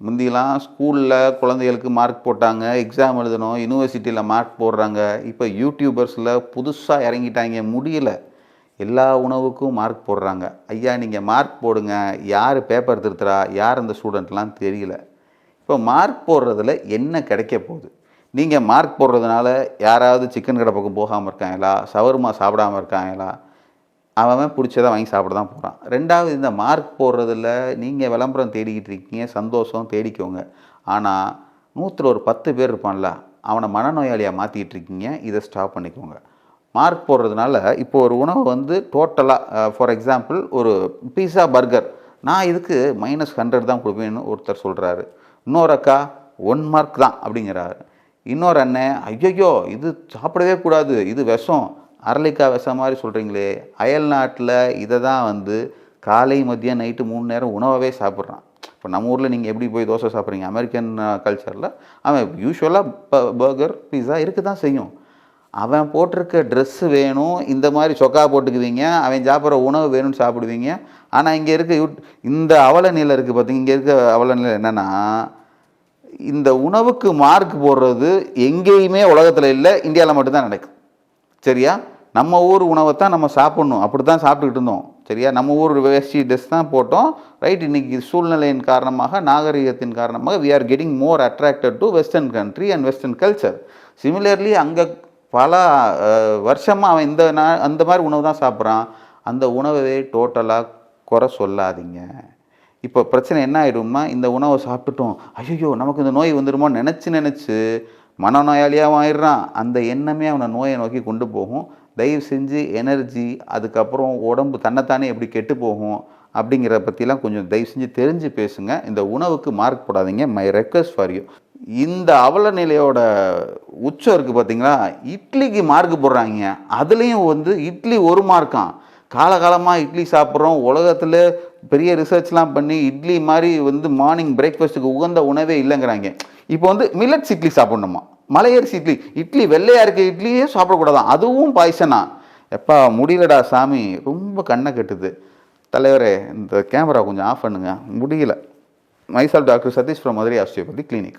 முந்திலாம் ஸ்கூலில் குழந்தைகளுக்கு மார்க் போட்டாங்க, எக்ஸாம் எழுதணும், யூனிவர்சிட்டியில் மார்க் போடுறாங்க. இப்போ யூடியூபர்ஸில் புதுசாக இறங்கிட்டாங்க, முடியல. எல்லா உணவுக்கும் மார்க் போடுறாங்க. ஐயா நீங்கள் மார்க் போடுங்க, யார் பேப்பர் திருத்துறா, யார் அந்த ஸ்டூடெண்ட்லாம் தெரியல. இப்போ மார்க் போடுறதுல என்ன கிடைக்க போகுது? நீங்கள் மார்க் போடுறதுனால யாராவது சிக்கன் கடை பக்கம் போகாமல் இருக்காங்களா, ஷவர்மா சாப்பிடாமல் இருக்காங்களா? அவன் பிடிச்சதை வாங்கி சாப்பிட தான் போகிறான். ரெண்டாவது, இந்த மார்க் போடுறதில் நீங்கள் விளம்பரம் தேடிக்கிட்டு இருக்கீங்க, சந்தோஷம், தேடிக்கோங்க. ஆனால் 100ல் ஒரு 10 பேர் இருப்பான்ல, அவனை மனநோயாளியாக மாற்றிக்கிட்டு இருக்கீங்க. இதை ஸ்டாப் பண்ணிக்கோங்க. மார்க் போடுறதுனால இப்போ ஒரு உணவு வந்து டோட்டலாக ஃபார் எக்ஸாம்பிள் ஒரு பீஸா, பர்கர், நான் இதுக்கு -100 தான் கொடுப்பேன்னு ஒருத்தர் சொல்கிறாரு. இன்னொரு அக்கா 1 மார்க் தான் அப்படிங்கிறாரு. இன்னொரு அண்ணன் ஐயையோ இது சாப்பிடவே கூடாது, இது விஷம், அரளிக்காய் விஷம் மாதிரி சொல்கிறீங்களே. அயல் நாட்டில் இதை தான் வந்து காலை மதியம் நைட்டு 3 நேரம் உணவாகவே சாப்பிட்றான். இப்போ நம்ம ஊரில் நீங்கள் எப்படி போய் தோசை சாப்பிட்றீங்க, அமெரிக்கன் கல்ச்சரில் அவன் யூஸ்வலாக பர்கர், பீஸா இருக்க தான் செய்யும். அவன் போட்டிருக்க ட்ரெஸ்ஸு வேணும், இந்த மாதிரி சொக்கா போட்டுக்குவீங்க, அவன் சாப்பிட்ற உணவு வேணும்னு சாப்பிடுவீங்க. ஆனால் இங்கே இருக்க இந்த அவல நிலை இருக்குது பார்த்தீங்க, இங்கே இருக்க அவல நிலை என்னென்னா, இந்த உணவுக்கு மார்க் போடுறது எங்கேயுமே உலகத்தில் இல்லை, இந்தியாவில் மட்டும்தான் நடக்குது. சரியா? நம்ம ஊர் உணவை தான் நம்ம சாப்பிட்ணும், அப்படி தான் சாப்பிட்டுக்கிட்டு இருந்தோம். சரியா? நம்ம ஊர் வேஷ்டி ட்ரெஸ் தான் போட்டோம். ரைட், இன்றைக்கி சூழ்நிலையின் காரணமாக, நாகரிகத்தின் காரணமாக we are getting more attracted to western country and western culture. Similarly அங்கே பல வருஷமாக அவன் அந்த மாதிரி உணவு தான் சாப்பிட்றான். அந்த உணவை டோட்டலாக குறை சொல்லாதீங்க. இப்போ பிரச்சனை என்ன ஆகிடும்னா, இந்த உணவை சாப்பிட்டுட்டோம், ஐயோ நமக்கு இந்த நோய் வந்துடுமோ நினச்சி மனநோயாளியாகவும் ஆயிடுறான். அந்த எண்ணமே அவனை நோயை நோக்கி கொண்டு போகும். தயவு செஞ்சு எனர்ஜி, அதுக்கப்புறம் உடம்பு தன்னைத்தானே எப்படி கெட்டு போகும் அப்படிங்கிற பற்றிலாம் கொஞ்சம் தயவு செஞ்சு தெரிஞ்சு பேசுங்க. இந்த உணவுக்கு மார்க் போடாதீங்க. My request for you. இந்த அவல நிலையோட உச்சம் இருக்குது பார்த்தீங்களா, இட்லிக்கு மார்க் போடுறாங்க. அதுலேயும் வந்து இட்லி 1 மார்க்கான். காலகாலமாக இட்லி சாப்பிட்றோம். உலகத்தில் பெரிய ரிசர்ச்லாம் பண்ணி இட்லி மாதிரி வந்து மார்னிங் பிரேக்ஃபாஸ்ட்டுக்கு உகந்த உணவே இல்லைங்கிறாங்க. இப்போ வந்து மில்லட்ஸ் இட்லி சாப்பிட்ணுமா, மலையரிசி இட்லி, இட்லி வெள்ளையாக இருக்க இட்லியே சாப்பிடக்கூடாதான், அதுவும் பாய்சனா. எப்பா முடியலடா சாமி, ரொம்ப கண்ணை கட்டுது. தலைவரே இந்த கேமரா கொஞ்சம் ஆஃப் பண்ணுங்க, முடியல. Myself doctor Satish from Madurai osteopathy clinic.